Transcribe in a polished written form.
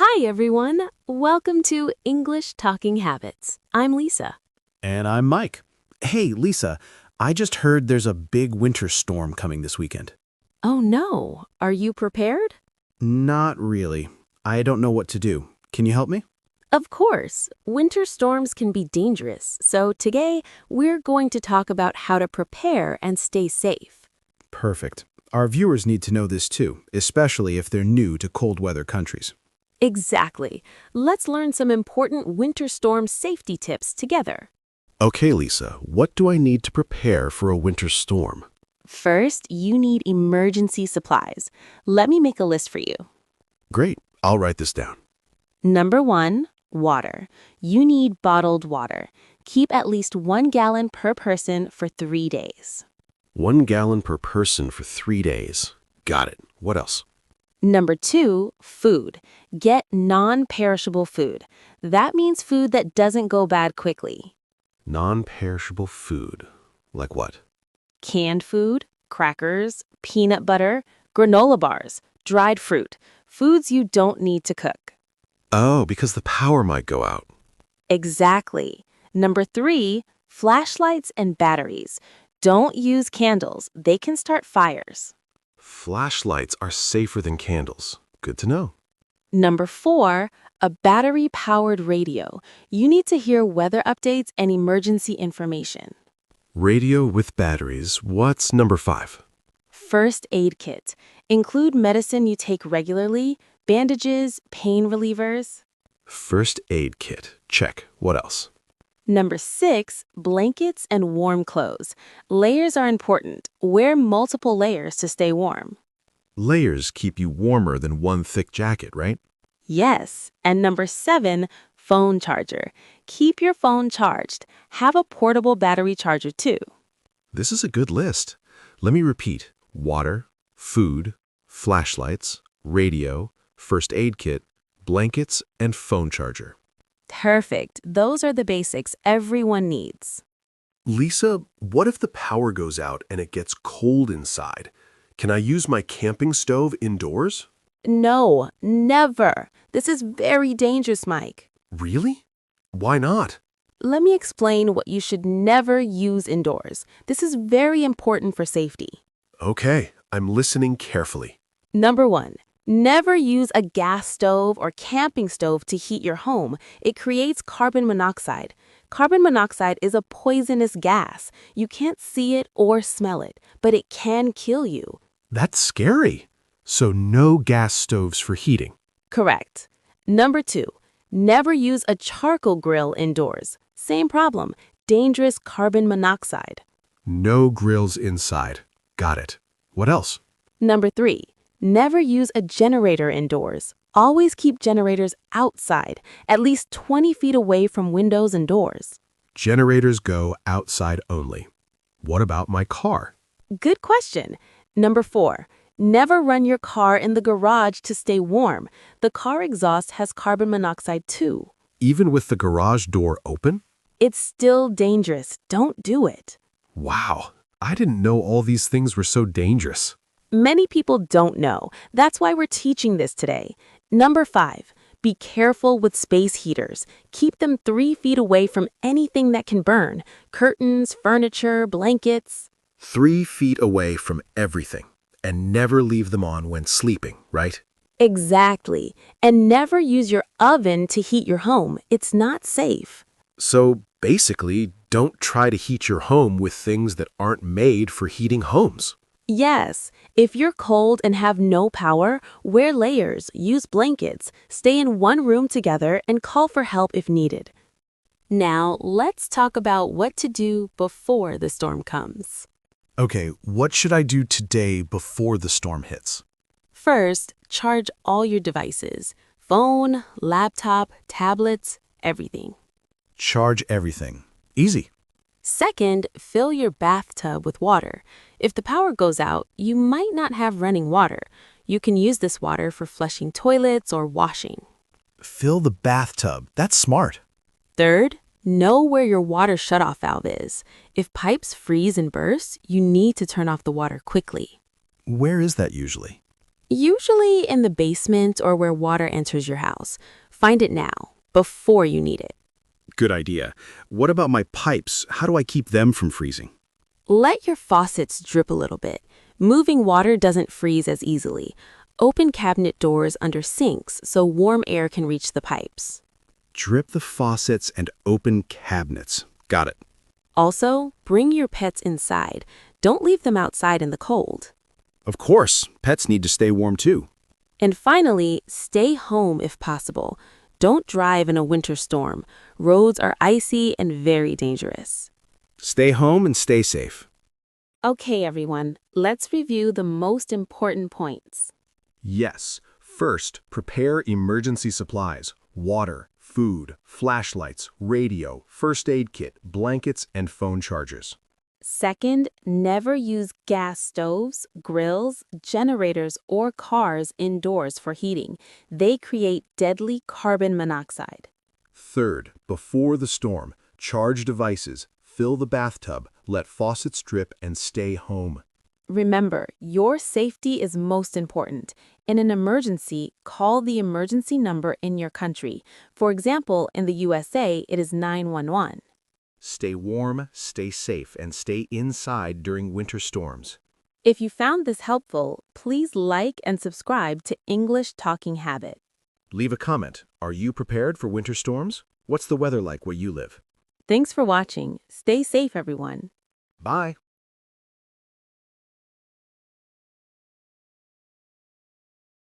Hi, everyone. Welcome to English Talking Habits. I'm Lisa. And I'm Mike. Hey, Lisa, I just heard there's a big winter storm coming this weekend. Oh, no. Are you prepared? Not really. I don't know what to do. Can you help me? Of course. Winter storms can be dangerous, so today we're going to talk about how to prepare and stay safe. Perfect. Our viewers need to know this too, especially if they're new to cold weather countries. Exactly. Let's learn some important winter storm safety tips together. Okay, Lisa, what do I need to prepare for a winter storm? First, you need emergency supplies. Let me make a list for you. Great, I'll write this down. Number 1, water. You need bottled water. Keep at least 1 gallon per person for 3 days. 1 gallon per person for 3 days. Got it. What else? Number 2, food. Get non-perishable food. That means food that doesn't go bad quickly. Non-perishable food. Like what? Canned food, crackers, peanut butter, granola bars, dried fruit. Foods you don't need to cook. Oh, because the power might go out. Exactly. Number 3, flashlights and batteries. Don't use candles. They can start fires. Flashlights are safer than candles. Good to know. Number 4, a battery-powered radio. You need to hear weather updates and emergency information. Radio with batteries. What's number 5? First aid kit. Include medicine you take regularly, bandages, pain relievers. First aid kit. Check. What else? Number 6, blankets and warm clothes. Layers are important. Wear multiple layers to stay warm. Layers keep you warmer than one thick jacket, right? Yes. And number 7, phone charger. Keep your phone charged. Have a portable battery charger too. This is a good list. Let me repeat. Water, food, flashlights, radio, first aid kit, blankets, and phone charger. Perfect. Those are the basics everyone needs. Lisa, what if the power goes out and it gets cold inside? Can I use my camping stove indoors? No, never. This is very dangerous, Mike. Really? Why not? Let me explain what you should never use indoors. This is very important for safety. Okay, I'm listening carefully. Number 1, never use a gas stove or camping stove to heat your home. It creates carbon monoxide. Carbon monoxide is a poisonous gas. You can't see it or smell it, but it can kill you. That's scary. So no gas stoves for heating. Correct. Number 2, never use a charcoal grill indoors. Same problem, dangerous carbon monoxide. No grills inside. Got it. What else? Number 3, never use a generator indoors. Always keep generators outside, at least 20 feet away from windows and doors. Generators go outside only. What about my car? Good question. Number 4, never run your car in the garage to stay warm. The car exhaust has carbon monoxide too. Even with the garage door open? It's still dangerous. Don't do it. Wow, I didn't know all these things were so dangerous. Many people don't know. That's why we're teaching this today. Number 5, be careful with space heaters. Keep them 3 feet away from anything that can burn. Curtains, furniture, blankets. 3 feet away from everything. And never leave them on when sleeping, right? Exactly. And never use your oven to heat your home. It's not safe. So basically, don't try to heat your home with things that aren't made for heating homes. Yes, if you're cold and have no power, wear layers, use blankets, stay in one room together, and call for help if needed. Now, let's talk about what to do before the storm comes. Okay, what should I do today before the storm hits? First, charge all your devices, phone, laptop, tablets, everything. Charge everything. Easy. Second, fill your bathtub with water. If the power goes out, you might not have running water. You can use this water for flushing toilets or washing. Fill the bathtub. That's smart. Third, know where your water shutoff valve is. If pipes freeze and burst, you need to turn off the water quickly. Where is that usually? Usually in the basement or where water enters your house. Find it now, before you need it. Good idea. What about my pipes? How do I keep them from freezing? Let your faucets drip a little bit. Moving water doesn't freeze as easily. Open cabinet doors under sinks so warm air can reach the pipes. Drip the faucets and open cabinets. Got it. Also, bring your pets inside. Don't leave them outside in the cold. Of course, pets need to stay warm too. And finally, stay home if possible. Don't drive in a winter storm. Roads are icy and very dangerous. Stay home and stay safe. Okay, everyone, let's review the most important points. Yes. First, prepare emergency supplies: water, food, flashlights, radio, first aid kit, blankets, and phone chargers. Second, never use gas stoves, grills, generators, or cars indoors for heating. They create deadly carbon monoxide. Third, before the storm, charge devices, fill the bathtub, let faucets drip, and stay home. Remember, your safety is most important. In an emergency, call the emergency number in your country. For example, in the USA, it is 911. Stay warm, stay safe, and stay inside during winter storms. If you found this helpful, please like and subscribe to English Talking Habit. Leave a comment. Are you prepared for winter storms? What's the weather like where you live? Thanks for watching. Stay safe, everyone. Bye.